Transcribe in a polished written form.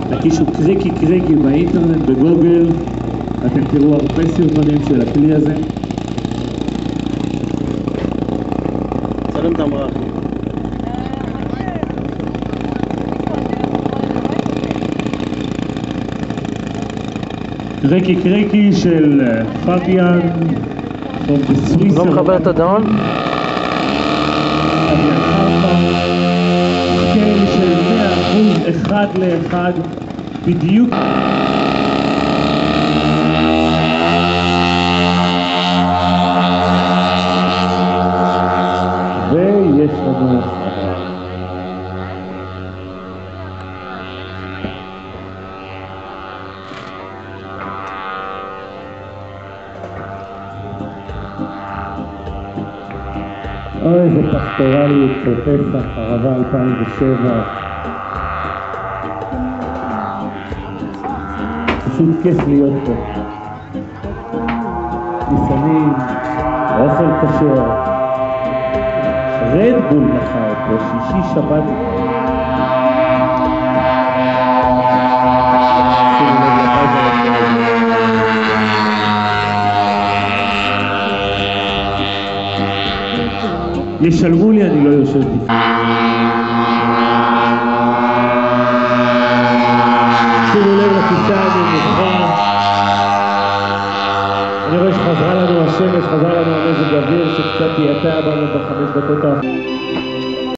תקישו קריקי קריקי באינטרנט, בגוגל, אתם תראו הרבה סרטונים של הכלי הזה. צלם את המראה. קריקי קריקי של פביאן לא מחבר את הדאון? פביאן חרפה, סקייל של 100% אחד לאחד בדיוק. ויש לנו אוי, איזה פסטורליות של פסח, ערבה 2007. פשוט כיף להיות פה. ניסנים, אוכל כשר. רדבול מחר פה, שישי שבת. ישלמו לי, אני לא יושב בפני.